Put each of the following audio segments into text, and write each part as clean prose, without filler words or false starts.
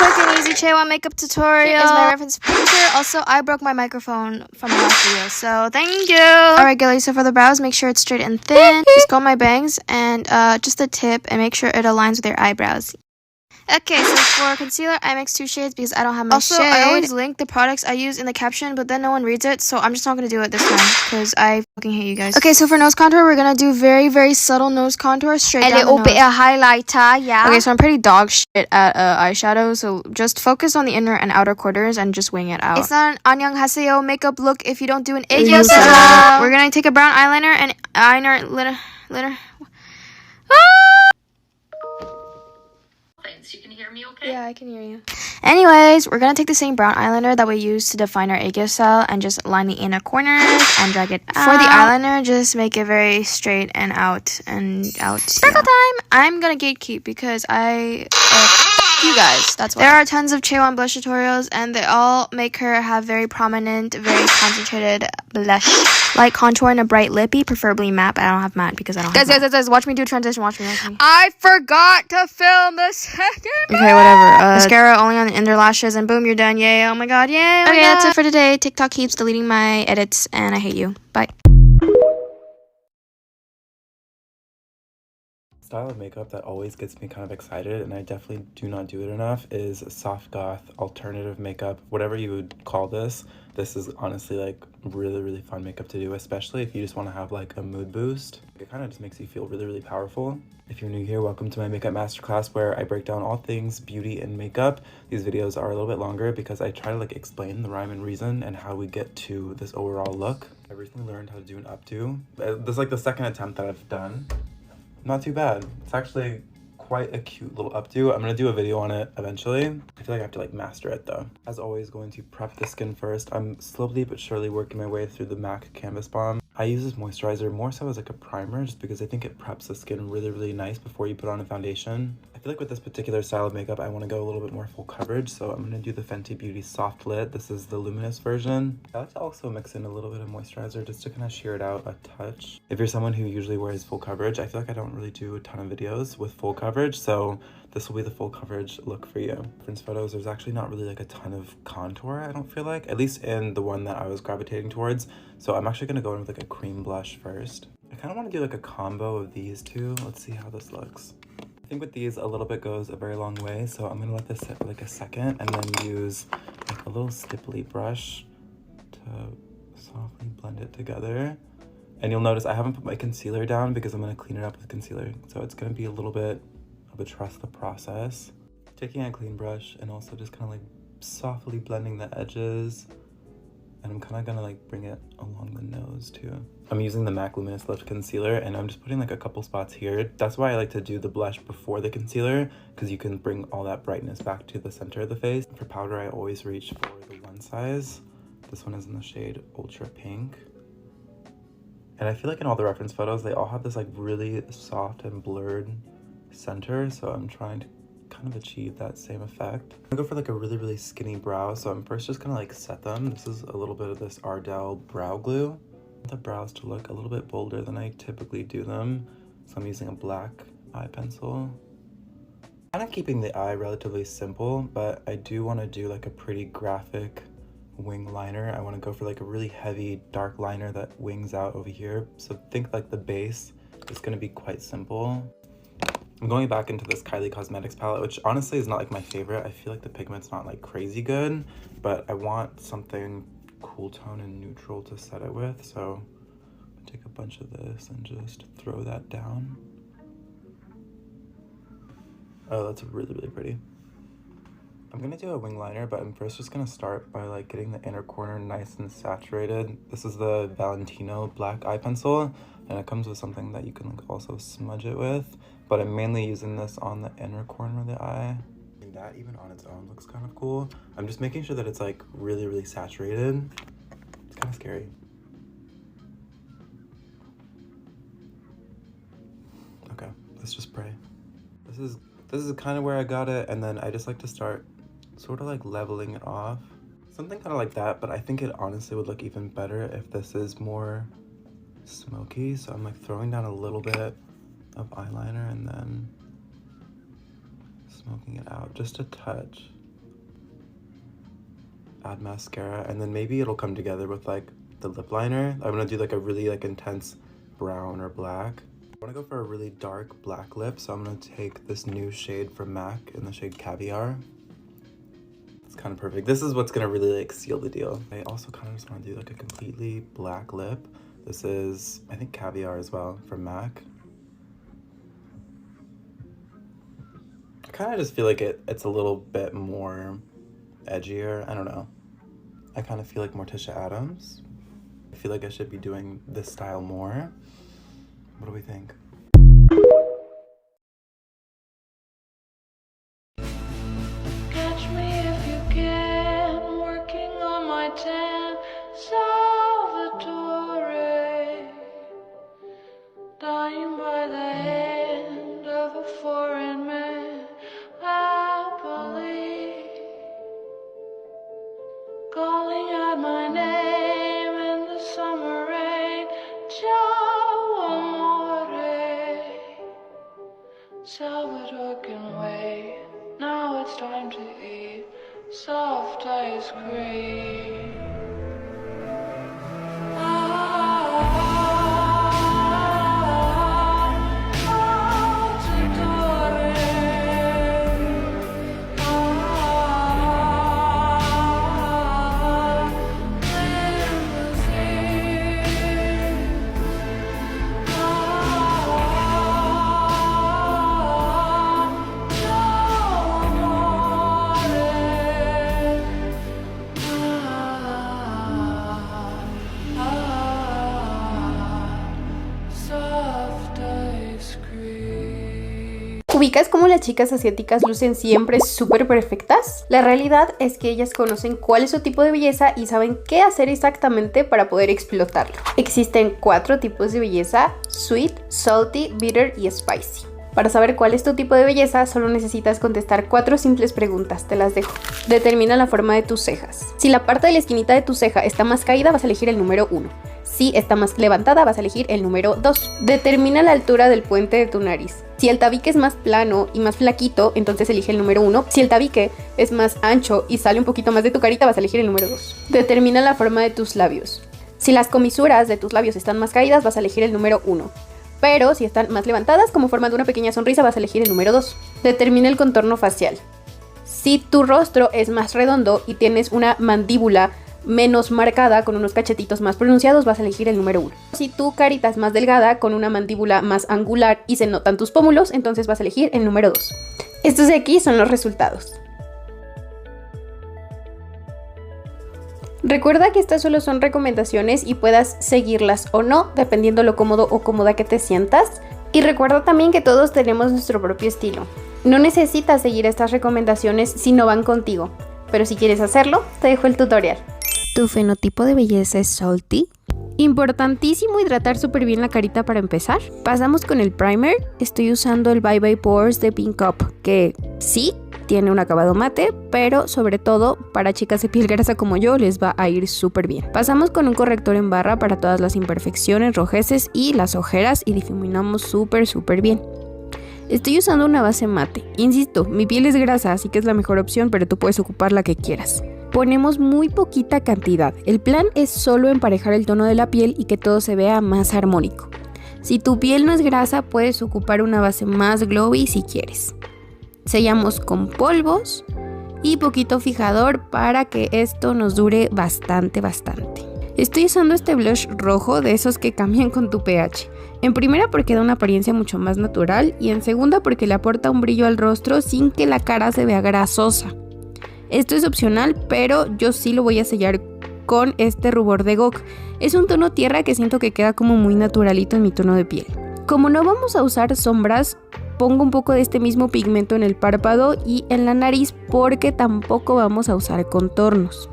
quick and easy Chewa makeup tutorial. Here is my reference picture. Also, I broke my microphone from the last video, so thank you. Alright, girlies, so for the brows, make sure it's straight and thin. Just comb my bangs and just the tip, and make sure it aligns with your eyebrows. Okay, so for concealer, I mix 2 shades because I don't have my shade. Also, I always link the products I use in the caption, but then no one reads it, so I'm just not going to do it this time because I fucking hate you guys. Okay, so for nose contour, we're going to do very, very subtle nose contour straight down the nose. A little bit of highlighter, yeah. Okay, so I'm pretty dog shit at eyeshadow, so just focus on the inner and outer corners and just wing it out. It's not an annyeonghaseyo makeup look if you don't do an aegyo. We're going to take a brown eyeliner and eyeliner. You can hear me okay? Yeah, I can hear you. Anyways, we're gonna take the same brown eyeliner that we used to define our aegyo style and just line the inner corners and drag it out. For the eyeliner, just make it very straight and out and out. Sparkle time! I'm gonna gatekeep because you guys, that's why. There are tons of Chewan blush tutorials and they all make her have very prominent, very concentrated blush. Like contour and a bright lippy, preferably matte, but I don't have matte because I don't have matte. Guys, watch me do a transition, watch me. I forgot to film the second one. Okay, whatever. Mascara only on the inner lashes and boom, you're done. Yay, oh my god, yay. Okay, that's it for today. TikTok keeps deleting my edits and I hate you. Bye. Style of makeup that always gets me kind of excited, and I definitely do not do it enough, is soft goth alternative makeup, whatever you would call this. This is honestly like really fun makeup to do, especially if you just want to have like a mood boost. It kind of just makes you feel really powerful. If you're new here, welcome to my makeup masterclass where I break down all things beauty and makeup. These videos are a little bit longer because I try to like explain the rhyme and reason and how we get to this overall look. I recently learned how to do an updo. This is like the second attempt that I've done. Not too bad. It's actually quite a cute little updo. I'm gonna do a video on it eventually. I feel like I have to like master it though. As always, going to prep the skin first. I'm slowly but surely working my way through the MAC Canvas Balm. I use this moisturizer more so as like a primer just because I think it preps the skin really nice before you put on a foundation. I feel like with this particular style of makeup, I want to go a little bit more full coverage, so I'm going to do the Fenty Beauty Soft Lit. This is the luminous version. I like to also mix in a little bit of moisturizer just to kind of sheer it out a touch. If you're someone who usually wears full coverage, I feel like I don't really do a ton of videos with full coverage, so this will be the full coverage look for you. Reference photos, there's actually not really like a ton of contour, I don't feel like, at least in the one that I was gravitating towards. So I'm actually going to go in with like a cream blush first. I kind of want to do like a combo of these two. Let's see how this looks. I think with these, a little bit goes a very long way, so I'm gonna let this sit for like a second and then use like a little stipply brush to softly blend it together. And you'll notice I haven't put my concealer down because I'm gonna clean it up with concealer, so it's gonna be a little bit of a trust the process. Taking a clean brush and also just kind of like softly blending the edges, and I'm kind of gonna like bring it along the nose too. I'm using the MAC Luminous Lift Concealer and I'm just putting like a couple spots here. That's why I like to do the blush before the concealer, because you can bring all that brightness back to the center of the face. For powder, I always reach for the one size. This one is in the shade Ultra Pink. And I feel like in all the reference photos, they all have this like really soft and blurred center, so I'm trying to kind of achieve that same effect. I'm gonna go for like a really skinny brow, so I'm first just gonna like set them. This is a little bit of this Ardell brow glue. I want the brows to look a little bit bolder than I typically do them, so I'm using a black eye pencil. Kind of keeping the eye relatively simple, but I do want to do like a pretty graphic wing liner. I want to go for like a really heavy dark liner that wings out over here, so think like the base is going to be quite simple. I'm going back into this Kylie Cosmetics palette, which honestly is not like my favorite. I feel like the pigment's not like crazy good, but I want something cool tone and neutral to set it with, so I'll take a bunch of this and just throw that down. Oh, that's really pretty. I'm gonna do a wing liner, but I'm first just gonna start by like getting the inner corner nice and saturated. This is the Valentino black eye pencil, and it comes with something that you can like also smudge it with, but I'm mainly using this on the inner corner of the eye. And that even on its own looks kind of cool. I'm just making sure that it's like really saturated. It's kind of scary. Okay, let's just pray. This is kind of where I got it, and then I just like to start sort of like leveling it off. Something kind of like that, but I think it honestly would look even better if this is more smoky. So I'm like throwing down a little bit of eyeliner and then smoking it out just a touch. add mascara, and then maybe it'll come together with like the lip liner. I'm gonna do like a really like intense brown or black. I want to go for a really dark black lip, so I'm gonna take this new shade from MAC in the shade Caviar. It's kind of perfect. This is what's gonna really like seal the deal. I also kind of just want to do like a completely black lip. This is, I think, Caviar as well from MAC. I kind of just feel like it's a little bit more edgier. I don't know. I kind of feel like Morticia Adams. I feel like I should be doing this style more. What do we think? Catch me if you can, working on my tan Salvatore, dying by the hand of a foreign man, happily calling out my name in the summer rain. Ciao amore, Salvador can wait. Now it's time to eat soft ice cream. ¿Ubicas cómo las chicas asiáticas lucen siempre súper perfectas? La realidad es que ellas conocen cuál es su tipo de belleza y saben qué hacer exactamente para poder explotarlo. Existen 4 tipos de belleza: sweet, salty, bitter y spicy. Para saber cuál es tu tipo de belleza, solo necesitas contestar 4 simples preguntas, te las dejo. Determina la forma de tus cejas. Si la parte de la esquinita de tu ceja está más caída, vas a elegir el número 1. Si está más levantada, vas a elegir el número 2. Determina la altura del puente de tu nariz. Si el tabique es más plano y más flaquito, entonces elige el número 1. Si el tabique es más ancho y sale un poquito más de tu carita, vas a elegir el número 2. Determina la forma de tus labios. Si las comisuras de tus labios están más caídas, vas a elegir el número 1. Pero si están más levantadas, como forma de una pequeña sonrisa, vas a elegir el número 2. Determina el contorno facial. Si tu rostro es más redondo y tienes una mandíbula menos marcada, con unos cachetitos más pronunciados, vas a elegir el número 1. Si tu carita es más delgada, con una mandíbula más angular y se notan tus pómulos, entonces vas a elegir el número 2. Estos de aquí son los resultados. Recuerda que estas solo son recomendaciones y puedas seguirlas o no, dependiendo lo cómodo o cómoda que te sientas. Y recuerda también que todos tenemos nuestro propio estilo. No necesitas seguir estas recomendaciones si no van contigo, pero si quieres hacerlo, te dejo el tutorial. ¿Tu fenotipo de belleza es salty? Importantísimo hidratar súper bien la carita para empezar. Pasamos con el primer. Estoy usando el Bye Bye Pores de Pink Up, que sí tiene un acabado mate, pero sobre todo para chicas de piel grasa como yo les va a ir súper bien. Pasamos con un corrector en barra para todas las imperfecciones, rojeces y las ojeras y difuminamos súper bien. Estoy usando una base mate. Insisto, mi piel es grasa, así que es la mejor opción, pero tú puedes ocupar la que quieras. Ponemos muy poquita cantidad. El plan es solo emparejar el tono de la piel y que todo se vea más armónico. Si tu piel no es grasa, puedes ocupar una base más glowy si quieres. Sellamos con polvos y poquito fijador para que esto nos dure bastante. Estoy usando este blush rojo, de esos que cambian con tu pH. En primera porque da una apariencia mucho más natural y en segunda porque le aporta un brillo al rostro sin que la cara se vea grasosa. Esto es opcional, pero yo sí lo voy a sellar con este rubor de GOK. Es un tono tierra que siento que queda como muy naturalito en mi tono de piel. Como no vamos a usar sombras, pongo un poco de este mismo pigmento en el párpado y en la nariz porque tampoco vamos a usar contornos.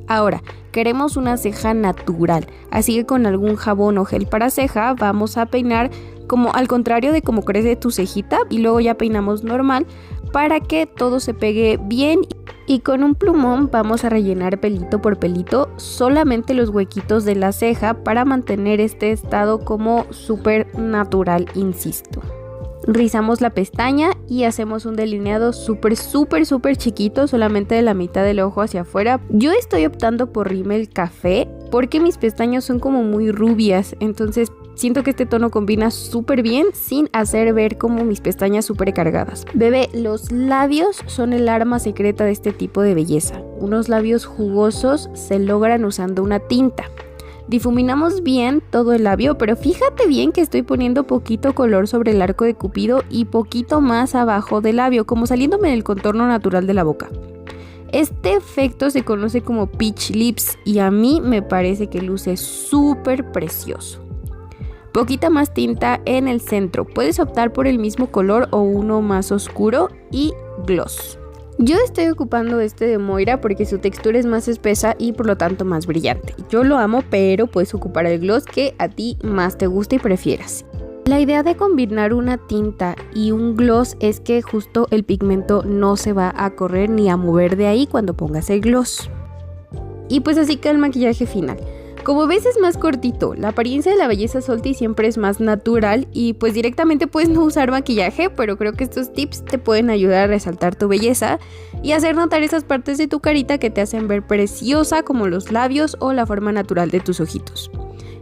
Ahora, queremos una ceja natural, así que con algún jabón o gel para ceja vamos a peinar como al contrario de cómo crece tu cejita y luego ya peinamos normal para que todo se pegue bien. Y con un plumón vamos a rellenar pelito por pelito solamente los huequitos de la ceja para mantener este estado como súper natural, insisto. Rizamos la pestaña y hacemos un delineado súper chiquito, solamente de la mitad del ojo hacia afuera. Yo estoy optando por rímel café porque mis pestañas son como muy rubias, entonces siento que este tono combina súper bien sin hacer ver como mis pestañas súper cargadas. Bebé, los labios son el arma secreta de este tipo de belleza. Unos labios jugosos se logran usando una tinta. Difuminamos bien todo el labio, pero fíjate bien que estoy poniendo poquito color sobre el arco de Cupido y poquito más abajo del labio, como saliéndome del contorno natural de la boca. Este efecto se conoce como peach lips y a mí me parece que luce súper precioso. Poquita más tinta en el centro, puedes optar por el mismo color o uno más oscuro y gloss. Yo estoy ocupando este de Moira porque su textura es más espesa y por lo tanto más brillante. Yo lo amo, pero puedes ocupar el gloss que a ti más te guste y prefieras. La idea de combinar una tinta y un gloss es que justo el pigmento no se va a correr ni a mover de ahí cuando pongas el gloss. Y pues así queda el maquillaje final. Como ves es más cortito, la apariencia de la belleza Salty siempre es más natural y pues directamente puedes no usar maquillaje, pero creo que estos tips te pueden ayudar a resaltar tu belleza y hacer notar esas partes de tu carita que te hacen ver preciosa como los labios o la forma natural de tus ojitos.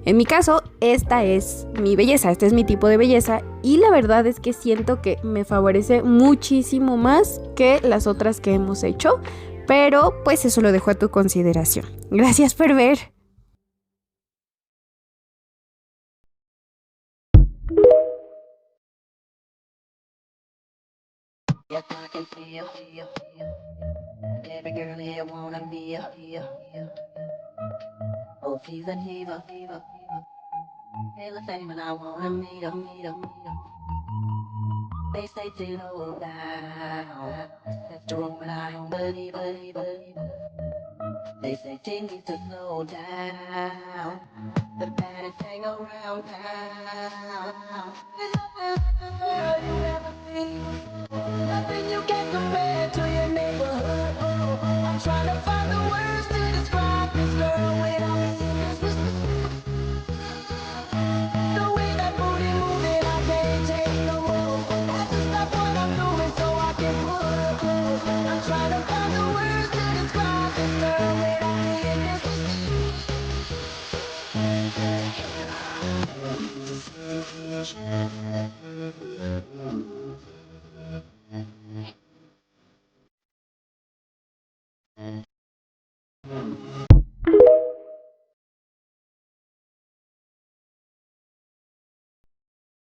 En mi caso, esta es mi belleza, este es mi tipo de belleza y la verdad es que siento que me favorece muchísimo más que las otras que hemos hecho, pero pues eso lo dejo a tu consideración. Gracias por ver. Yes, I can feel every girl here wanna be oh, she's a diva. Feel the same and I wanna meet her. They say to slow down, that's wrong, but I don't believe. They say take me to slow down, the baddest thing around town. You ever seen